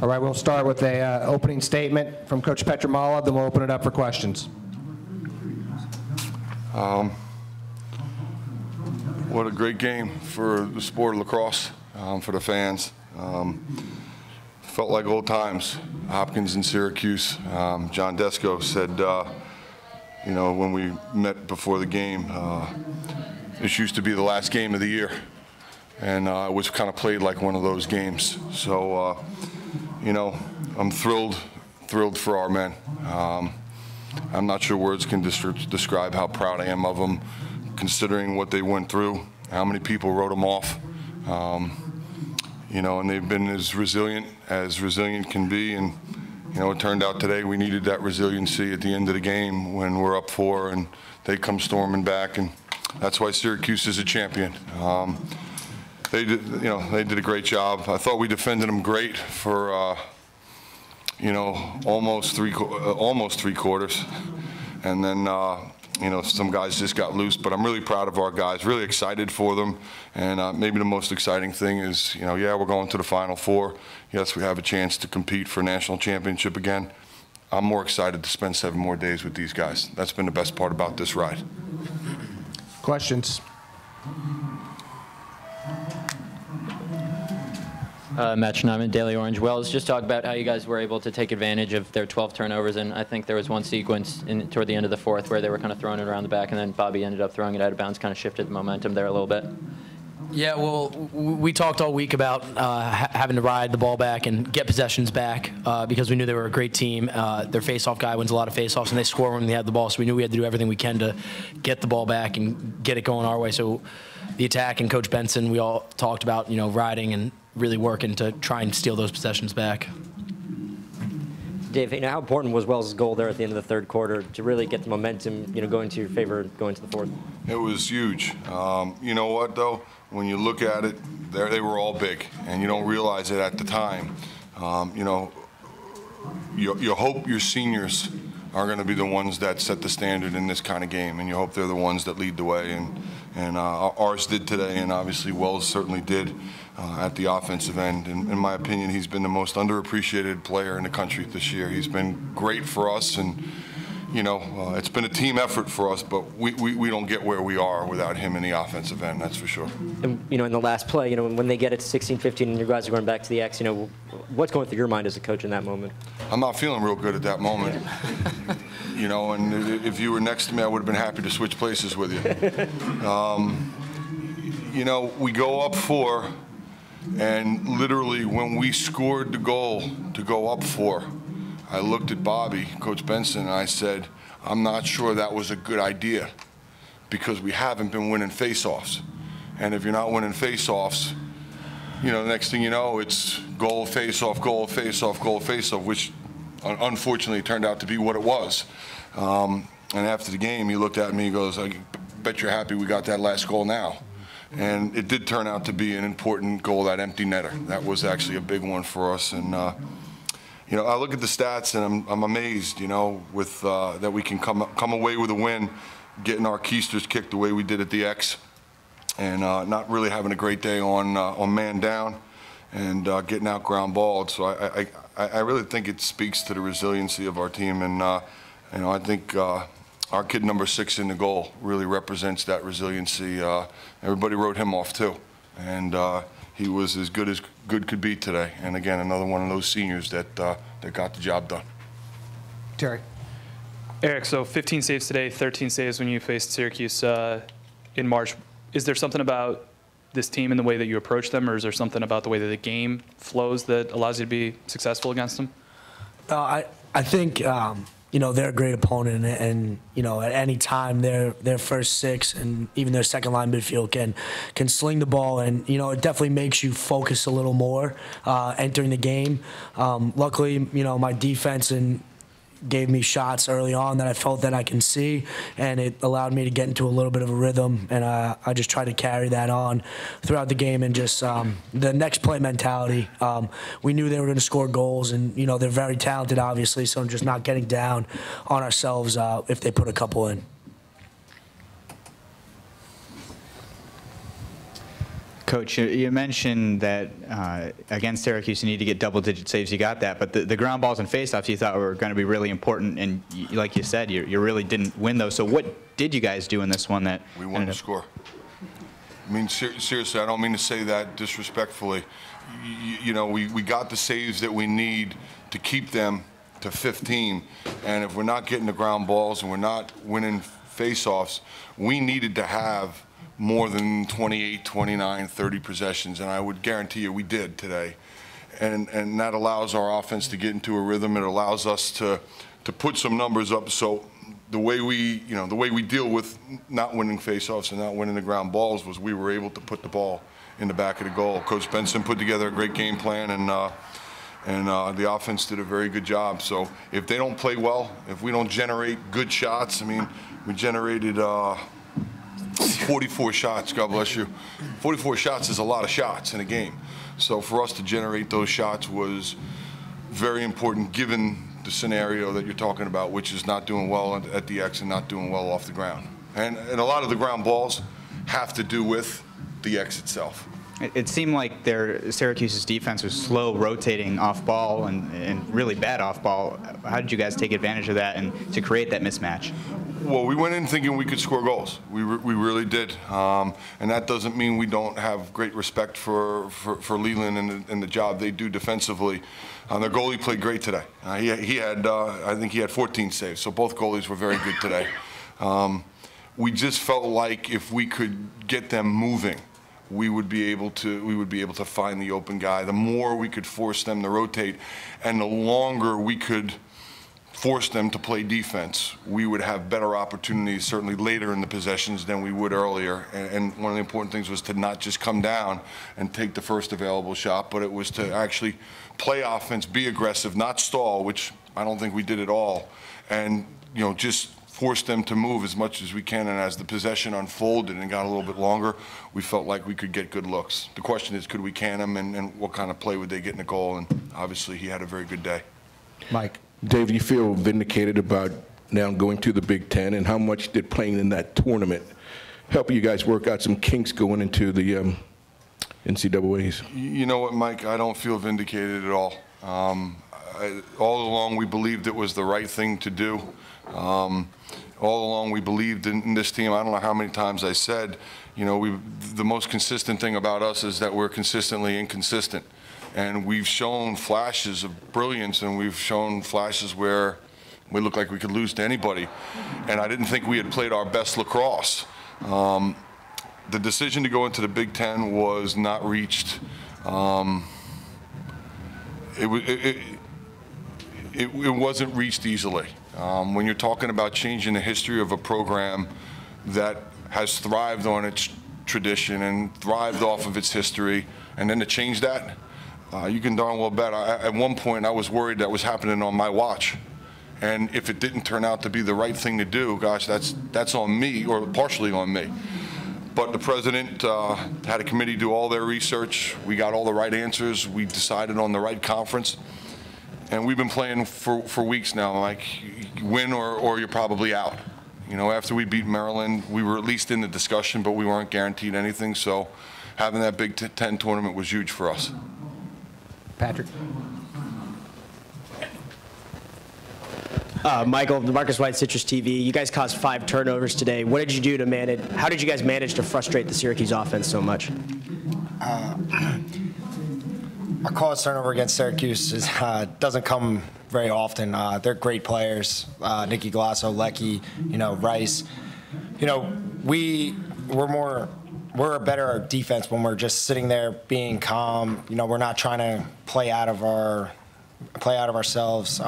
All right, we'll start with a opening statement from Coach Pietramala, then we'll open it up for questions. What a great game for the sport of lacrosse, for the fans. Felt like old times. Hopkins and Syracuse. John Desco said, you know, when we met before the game, this used to be the last game of the year. And it was kind of played like one of those games. So, you know, I'm thrilled for our men. I'm not sure words can describe how proud I am of them, considering what they went through, how many people wrote them off. You know, and they've been as resilient can be. And, you know, it turned out today we needed that resiliency at the end of the game when we're up 4 and they come storming back. And that's why Syracuse is a champion. They did a great job. I thought we defended them great for, you know, almost three quarters, and then you know, some guys just got loose. But I'm really proud of our guys. Really excited for them, and maybe the most exciting thing is, you know, yeah, we're going to the Final Four. Yes, we have a chance to compete for a national championship again. I'm more excited to spend 7 more days with these guys. That's been the best part about this ride. Questions? Matt Schneider, Daily Orange. Wells, just talk about how you guys were able to take advantage of their 12 turnovers, and I think there was one sequence toward the end of the 4th where they were kind of throwing it around the back, and then Bobby ended up throwing it out of bounds, kind of shifted the momentum there a little bit. Yeah, well, we talked all week about having to ride the ball back and get possessions back because we knew they were a great team. Their face-off guy wins a lot of face-offs, and they score when they have the ball, so we knew we had to do everything we can to get the ball back and get it going our way. So the attack and Coach Benson, we all talked about, you know, riding and really working to try and steal those possessions back. Dave, you know, how important was Wells' goal there at the end of the 3rd quarter to really get the momentum, you know, going to your favor going to the 4th? It was huge. You know what, though? When you look at it, they were all big, and you don't realize it at the time. You know, you hope your seniors are going to be the ones that set the standard in this kind of game, and you hope they're the ones that lead the way. And ours did today, and obviously Wells certainly did at the offensive end. And in my opinion, he's been the most underappreciated player in the country this year. He's been great for us, and you know, it's been a team effort for us, but we don't get where we are without him in the offensive end, that's for sure. And, you know, in the last play, you know, when they get it to 16-15 and you guys are going back to the X, you know, what's going through your mind as a coach in that moment? I'm not feeling real good at that moment. You know, and if you were next to me, I would have been happy to switch places with you. You know, we go up 4, and literally when we scored the goal to go up 4, I looked at Bobby, Coach Benson, and I said, I'm not sure that was a good idea because we haven't been winning face-offs. And if you're not winning face-offs, you know, the next thing you know, it's goal, face-off, goal, face-off, goal, face-off, which unfortunately turned out to be what it was. And after the game, he looked at me and goes, I bet you're happy we got that last goal now. And it did turn out to be an important goal, that empty netter. That was actually a big one for us. And you know, I look at the stats and I'm amazed, you know, with that we can come away with a win, getting our keisters kicked the way we did at the X, and not really having a great day on man down, and getting out ground balled. So I really think it speaks to the resiliency of our team, and you know, I think our kid number 6 in the goal really represents that resiliency. Everybody wrote him off too, and he was as good could be today. And again, another one of those seniors that got the job done. Terry. Eric, so 15 saves today, 13 saves when you faced Syracuse in March. Is there something about this team and the way that you approach them, or is there something about the way that the game flows that allows you to be successful against them? I think you know, they're a great opponent, and you know, at any time their first 6 and even their second line midfield can sling the ball, and you know, it definitely makes you focus a little more entering the game. Luckily, you know, my defense gave me shots early on that I felt that I can see, and it allowed me to get into a little bit of a rhythm, and I just tried to carry that on throughout the game, and just the next play mentality. We knew they were going to score goals, and you know, they're very talented obviously, so I'm just not getting down on ourselves if they put a couple in. Coach, you mentioned that against Syracuse you need to get double-digit saves. You got that, but the ground balls and faceoffs you thought were going to be really important, and like you said, you really didn't win those. So what did you guys do in this one that we wanted to score? I mean, seriously, I don't mean to say that disrespectfully. You know, we got the saves that we need to keep them to 15, and if we're not getting the ground balls and we're not winning faceoffs, we needed to have more than 28, 29, 30 possessions, and I would guarantee you we did today. And that allows our offense to get into a rhythm. It allows us to put some numbers up. So the way we deal with not winning faceoffs and not winning the ground balls was we were able to put the ball in the back of the goal. Coach Benson put together a great game plan, and the offense did a very good job. So if they don't play well, if we don't generate good shots, I mean, we generated 44 shots, God bless you. 44 shots is a lot of shots in a game. So for us to generate those shots was very important given the scenario that you're talking about, which is not doing well at the X and not doing well off the ground. And a lot of the ground balls have to do with the X itself. It seemed like Syracuse's defense was slow rotating off ball and really bad off ball. How did you guys take advantage of that and to create that mismatch? Well, we went in thinking we could score goals. We really did. And that doesn't mean we don't have great respect for Leland and the job they do defensively. Their goalie played great today. He had, I think he had 14 saves, so both goalies were very good today. We just felt like if we could get them moving, we would be able to find the open guy. The more we could force them to rotate, and the longer we could force them to play defense, we would have better opportunities, certainly later in the possessions than we would earlier. And one of the important things was to not just come down and take the first available shot, but it was to actually play offense, be aggressive, not stall, which I don't think we did at all, and just force them to move as much as we can. And as the possession unfolded and got a little bit longer, we felt like we could get good looks. The question is, could we can them, and what kind of play would they get in the goal? And obviously he had a very good day. Mike. Dave, you feel vindicated about now going to the Big Ten, and how much did playing in that tournament help you guys work out some kinks going into the NCAAs? You know what, Mike? I don't feel vindicated at all. All along we believed it was the right thing to do. All along we believed in this team. I don't know how many times I said, the most consistent thing about us is that we're consistently inconsistent. And we've shown flashes of brilliance, and we've shown flashes where we look like we could lose to anybody. And I didn't think we had played our best lacrosse. The decision to go into the Big Ten was not reached. It wasn't reached easily. When you're talking about changing the history of a program that has thrived on its tradition and thrived off of its history, and then to change that, you can darn well bet. At one point, I was worried that was happening on my watch. And if it didn't turn out to be the right thing to do, gosh, that's on me, or partially on me. But the president had a committee do all their research. We got all the right answers. We decided on the right conference. And we've been playing for weeks now. Like, win or you're probably out. After we beat Maryland, we were at least in the discussion, but we weren't guaranteed anything. So having that Big Ten tournament was huge for us. Patrick. Michael, Marcus White, Citrus TV. You guys caused 5 turnovers today. What did you do to manage? How did you guys manage to frustrate the Syracuse offense so much? Our caused turnover against Syracuse doesn't come very often. They're great players. Nicky Glasso, Leckie, Rice. We're a better defense when we're just sitting there being calm. We're not trying to play out of ourselves.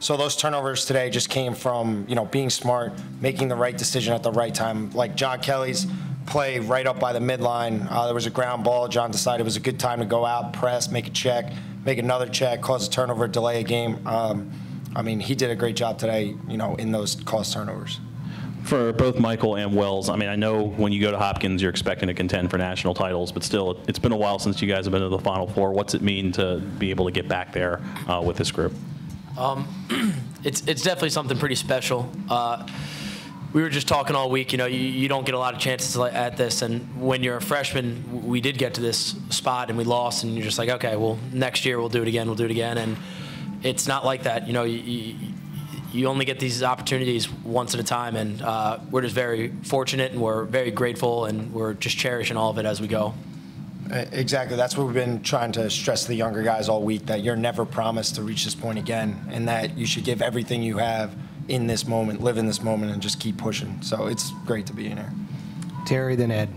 So those turnovers today just came from being smart, making the right decision at the right time. Like John Kelly's play right up by the midline. There was a ground ball. John decided it was a good time to go out, press, make a check, make another check, cause a turnover, delay a game. He did a great job today, in those caused turnovers. For both Michael and Wells, I know when you go to Hopkins, you're expecting to contend for national titles, but still, it's been a while since you guys have been to the Final Four. What's it mean to be able to get back there with this group? It's definitely something pretty special. we were just talking all week. You don't get a lot of chances at this, and when you're a freshman, we did get to this spot and we lost, and you're just like, okay, well, next year we'll do it again, and it's not like that. You only get these opportunities once at a time, and we're just very fortunate, and we're very grateful, and we're just cherishing all of it as we go. Exactly. That's what we've been trying to stress to the younger guys all week, that you're never promised to reach this point again, and that you should give everything you have in this moment, live in this moment, and just keep pushing. So it's great to be in here. Terry, then Ed.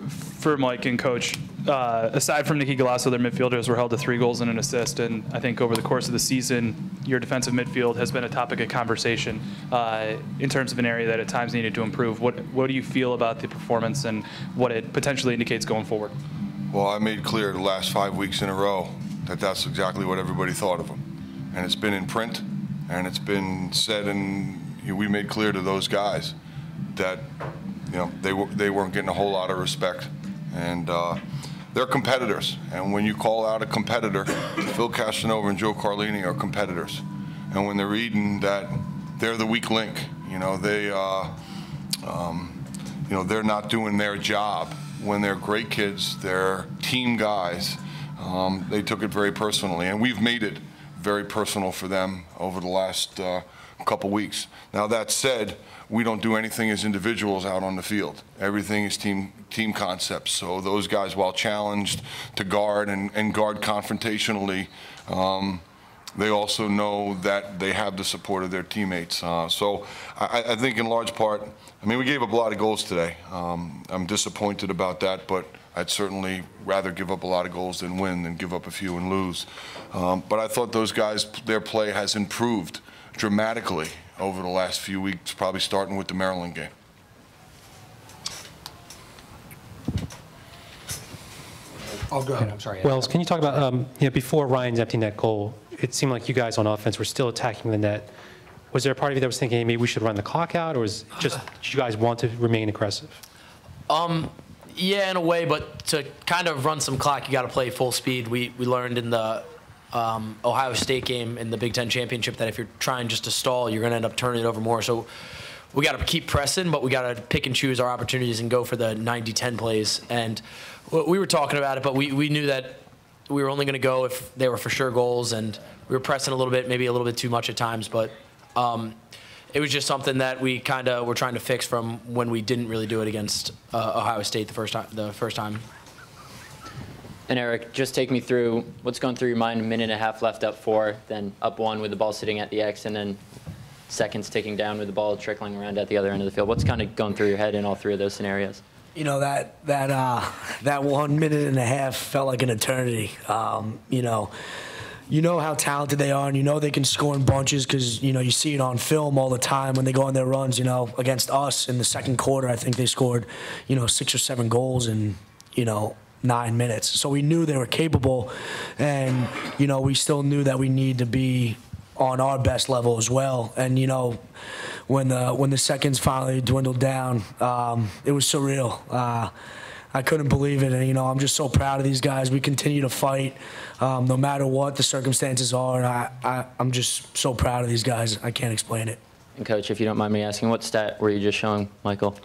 For Mike and Coach, aside from Nicky Galasso, their midfielders were held to 3 goals and an assist, and I think over the course of the season, your defensive midfield has been a topic of conversation in terms of an area that at times needed to improve. What do you feel about the performance and what it potentially indicates going forward? Well, I made clear the last 5 weeks in a row that that's exactly what everybody thought of them. And it's been in print, and it's been said, and we made clear to those guys that they weren't getting a whole lot of respect. And they're competitors. And when you call out a competitor, Phil Casanova and Joe Carlini are competitors. And when they're reading that they're the weak link, they're not doing their job. When they're great kids, they're team guys, they took it very personally. And we've made it very personal for them over the last couple weeks. Now, that said, we don't do anything as individuals out on the field. Everything is team concepts. So those guys, while challenged to guard and guard confrontationally, they also know that they have the support of their teammates. So I think in large part, we gave up a lot of goals today. I'm disappointed about that, but I'd certainly rather give up a lot of goals than win than give up a few and lose. But I thought those guys, their play has improved dramatically over the last few weeks, probably starting with the Maryland game. Oh, go ahead. I'm sorry. Wells, can you talk about, before Ryan's empty net goal, it seemed like you guys on offense were still attacking the net. Was there a part of you that was thinking, hey, maybe we should run the clock out, or was it just did you guys want to remain aggressive? Yeah, in a way, but to kind of run some clock, you got to play full speed. We learned in the Ohio State game in the Big Ten Championship that if you're trying just to stall, you're going to end up turning it over more. So we got to keep pressing, but we got to pick and choose our opportunities and go for the 90-10 plays. And we were talking about it, but we knew that we were only going to go if they were for sure goals, and we were pressing a little bit, maybe a little bit too much at times, but it was just something that we kind of were trying to fix from when we didn't really do it against Ohio State the first time. And Eric, just take me through what's going through your mind. A minute and a half left, up 4, then up 1 with the ball sitting at the X, and then seconds ticking down with the ball trickling around at the other end of the field. What's kind of going through your head in all 3 of those scenarios? That 1 minute and a half felt like an eternity. You know how talented they are, and they can score in bunches because, you see it on film all the time when they go on their runs, against us in the second quarter. I think they scored, 6 or 7 goals in, 9 minutes. So we knew they were capable, and, we still knew that we need to be on our best level as well. And, when the seconds finally dwindled down, it was surreal. I couldn't believe it, and I'm just so proud of these guys. We continue to fight, no matter what the circumstances are, and I'm just so proud of these guys. I can't explain it. And Coach, if you don't mind me asking, what stat were you just showing Michael?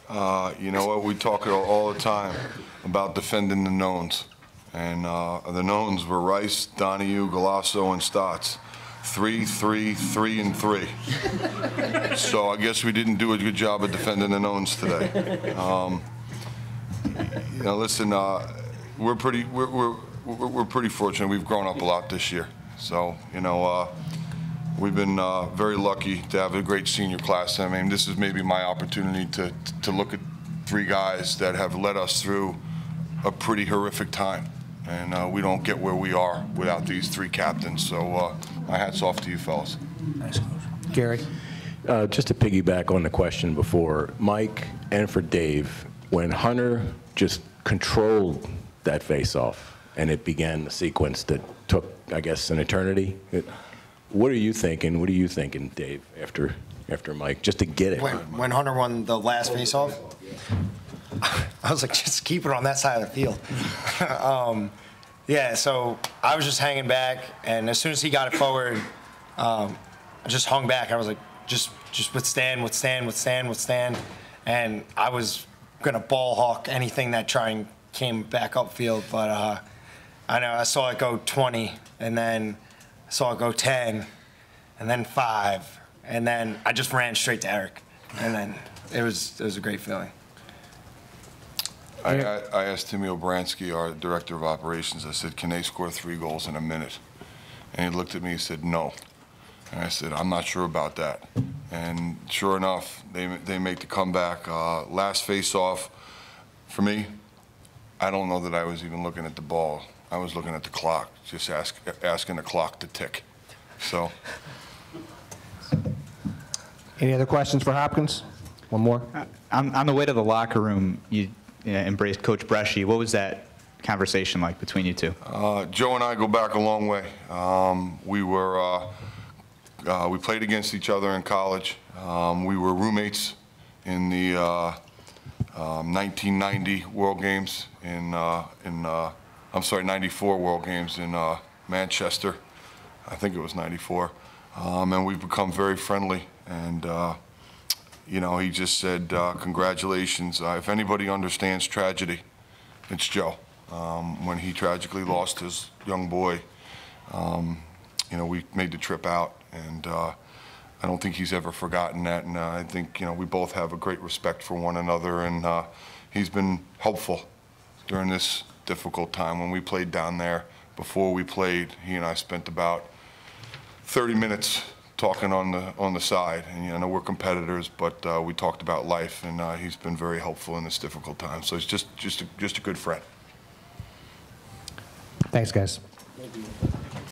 You know what? We talk all the time about defending the knowns, and the knowns were Rice, Donahue, Galasso, and Stotts. 3, 3, 3, and 3. So I guess we didn't do a good job of defending the knowns today. Listen, we're pretty fortunate. We've grown up a lot this year. So, we've been very lucky to have a great senior class. This is maybe my opportunity to look at 3 guys that have led us through a pretty horrific time. And we don't get where we are without these 3 captains. So my hat's off to you fellas. Nice, Coach. Gary? Just to piggyback on the question before, Mike, and for Dave, when Hunter just controlled that face-off and it began the sequence that took, I guess, an eternity, what are you thinking? What are you thinking, Dave, after Mike, just to get it? When Hunter won the last face-off, I was like, just keep it on that side of the field. Yeah, so I was just hanging back, and as soon as he got it forward, I just hung back. I was like, just just withstand. And I was going to ball hawk anything that came back upfield. But I know I saw it go 20, and then I saw it go 10, and then 5. And then I just ran straight to Eric. And then it was a great feeling. I asked Timmy Obransky, our director of operations, I said, can they score 3 goals in a minute? And he looked at me and said, no. And I said, I'm not sure about that. And sure enough, they make the comeback. Last face-off, for me, I don't know that I was even looking at the ball. I was looking at the clock, just asking the clock to tick. So. Any other questions for Hopkins? One more. On the way to the locker room, you embraced Coach Bresci. What was that conversation like between you two? Joe and I go back a long way. We played against each other in college. We were roommates in the 1990 World Games I'm sorry, 94 World Games in Manchester. I think it was 94. And we've become very friendly. And, you know, he just said, congratulations. If anybody understands tragedy, it's Joe. When he tragically lost his young boy, you know, we made the trip out. And I don't think he's ever forgotten that. And I think, you know, we both have a great respect for one another. And he's been helpful during this difficult time. When we played down there, before we played, he and I spent about 30 minutes talking on the side. And you know, we're competitors, but we talked about life, and he's been very helpful in this difficult time. So he's just a good friend. Thanks, guys. Thank you.